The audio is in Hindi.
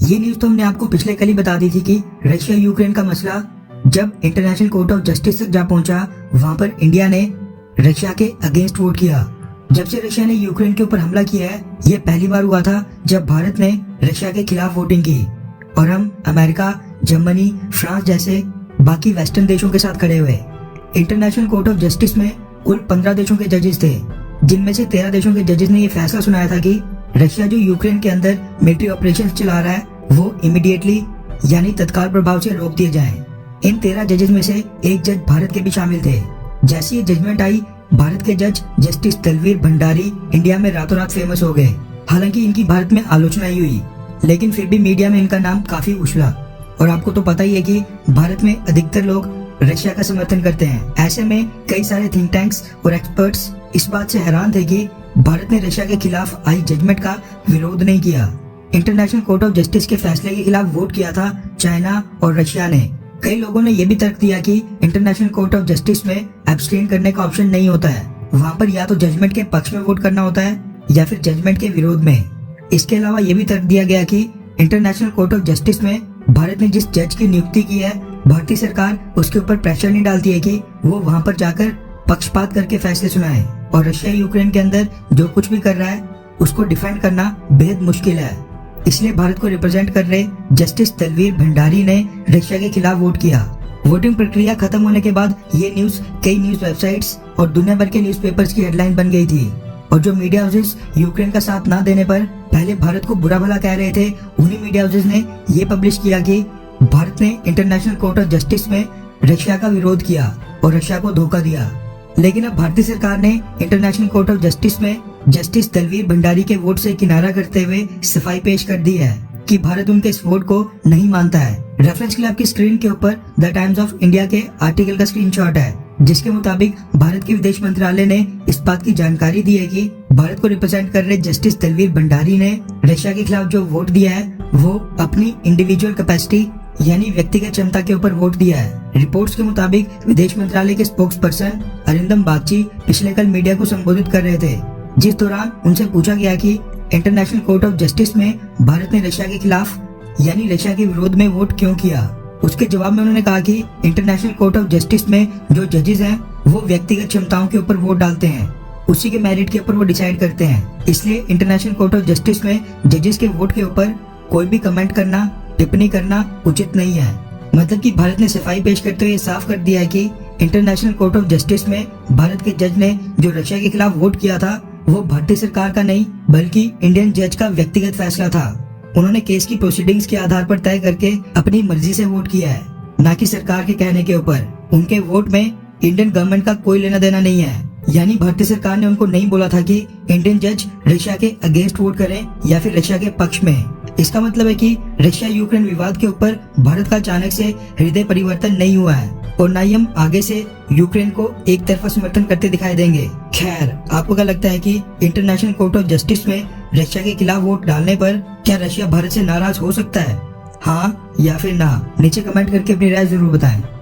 ये न्यूज तो हमने आपको पिछले कल ही बता दी थी कि रशिया यूक्रेन का मसला जब इंटरनेशनल कोर्ट ऑफ जस्टिस तक जा पहुंचा, वहां पर इंडिया ने रशिया के अगेंस्ट वोट किया। जब से रशिया ने यूक्रेन के ऊपर हमला किया है, ये पहली बार हुआ था जब भारत ने रशिया के खिलाफ वोटिंग की और हम अमेरिका, जर्मनी, फ्रांस जैसे बाकी वेस्टर्न देशों के साथ खड़े हुए। इंटरनेशनल कोर्ट ऑफ जस्टिस में कुल 15 देशों के जजेस थे, जिनमें से 13 देशों के जजेस ने ये फैसला सुनाया था कि रशिया जो यूक्रेन के अंदर मिलिट्री ऑपरेशंस चला रहा है वो इमीडिएटली यानी तत्काल प्रभाव से रोक दिए जाएं। इन 13 जजेस में से एक जज भारत के भी शामिल थे। जैसी ये जजमेंट आई, भारत के जज जस्टिस तलवीर भंडारी इंडिया में रातों रात फेमस हो गए। हालांकि इनकी भारत में आलोचना ही हुई, लेकिन फिर भी मीडिया में इनका नाम काफी उछला। और आपको तो पता ही है कि भारत में अधिकतर लोग रशिया का समर्थन करते हैं। ऐसे में कई सारे थिंक टैंक्स और एक्सपर्ट्स इस बात से हैरान थे कि भारत ने रशिया के खिलाफ आई जजमेंट का विरोध नहीं किया। इंटरनेशनल कोर्ट ऑफ जस्टिस के फैसले के खिलाफ वोट किया था चाइना और रशिया ने। कई लोगों ने यह भी तर्क दिया कि इंटरनेशनल कोर्ट ऑफ जस्टिस में एब्सटेन करने का ऑप्शन नहीं होता है। वहाँ पर या तो जजमेंट के पक्ष में वोट करना होता है या फिर जजमेंट के विरोध में। इसके अलावा यह भी तर्क दिया गया कि इंटरनेशनल कोर्ट ऑफ जस्टिस में भारत ने जिस जज की नियुक्ति की है, भारतीय सरकार उसके ऊपर प्रेशर नहीं डालती है कि वो वहाँ पर जाकर पक्षपात करके फैसले सुनाए। और रशिया यूक्रेन के अंदर जो कुछ भी कर रहा है उसको डिफेंड करना बेहद मुश्किल है। इसलिए भारत को रिप्रेजेंट कर रहे जस्टिस तलवीर भंडारी ने रशिया के खिलाफ वोट किया। वोटिंग प्रक्रिया खत्म होने के बाद ये न्यूज कई न्यूज वेबसाइट्स और दुनिया भर के न्यूज़पेपर्स की हेडलाइन बन गई थी। और जो मीडिया हाउसेस यूक्रेन का साथ ना देने पर पहले भारत को बुरा भला कह रहे थे, उन्हीं मीडिया हाउसेस ने ये पब्लिश किया कि भारत ने इंटरनेशनल कोर्ट ऑफ जस्टिस में रशिया का विरोध किया और रशिया को धोखा दिया। लेकिन अब भारतीय सरकार ने इंटरनेशनल कोर्ट ऑफ जस्टिस में जस्टिस तलवीर भंडारी के वोट से किनारा करते हुए सफाई पेश कर दी है कि भारत उनके इस वोट को नहीं मानता है। रेफरेंस के लिए आपकी स्क्रीन के ऊपर द टाइम्स ऑफ इंडिया के आर्टिकल का स्क्रीनशॉट है, जिसके मुताबिक भारत के विदेश मंत्रालय ने इस बात की जानकारी दी है कि भारत को रिप्रेजेंट कर रहे जस्टिस तलवीर भंडारी ने रशिया के खिलाफ जो वोट दिया है वो अपनी इंडिविजुअल कैपेसिटी यानी व्यक्तिगत क्षमता के ऊपर वोट दिया है। रिपोर्ट्स के मुताबिक विदेश मंत्रालय के स्पोक्स पर्सन अरिंदम बागची पिछले कल मीडिया को संबोधित कर रहे थे, जिस दौरान उनसे पूछा गया कि इंटरनेशनल कोर्ट ऑफ जस्टिस में भारत ने रशिया के खिलाफ यानी रशिया के विरोध में वोट क्यों किया। उसके जवाब में उन्होंने कहा कि इंटरनेशनल कोर्ट ऑफ जस्टिस में जो जजेस हैं वो व्यक्तिगत क्षमताओं के ऊपर वोट डालते हैं, उसी के मेरिट के ऊपर वो डिसाइड करते हैं। इसलिए इंटरनेशनल कोर्ट ऑफ जस्टिस में जजेस के वोट के ऊपर कोई भी कमेंट करना, टिप्पणी करना उचित नहीं है। मतलब कि भारत ने सफाई पेश करते हुए साफ कर दिया है कि इंटरनेशनल कोर्ट ऑफ जस्टिस में भारत के जज ने जो रशिया के खिलाफ वोट किया था वो भारतीय सरकार का नहीं बल्कि इंडियन जज का व्यक्तिगत फैसला था। उन्होंने केस की प्रोसीडिंग्स के आधार पर तय करके अपनी मर्जी से वोट किया है, न कि सरकार के कहने के ऊपर। उनके वोट में इंडियन गवर्नमेंट का कोई लेना देना नहीं है। यानी भारतीय सरकार ने उनको नहीं बोला था कि इंडियन जज रशिया के अगेंस्ट वोट करें या फिर रशिया के पक्ष में। इसका मतलब है कि रशिया यूक्रेन विवाद के ऊपर भारत का अचानक से हृदय परिवर्तन नहीं हुआ है और न ही हम आगे से यूक्रेन को एक तरफा समर्थन करते दिखाई देंगे। खैर, आपको क्या लगता है कि इंटरनेशनल कोर्ट ऑफ जस्टिस में रशिया के खिलाफ वोट डालने पर क्या रशिया भारत से नाराज हो सकता है? हाँ या फिर ना? नीचे कमेंट करके अपनी राय जरूर बताएं।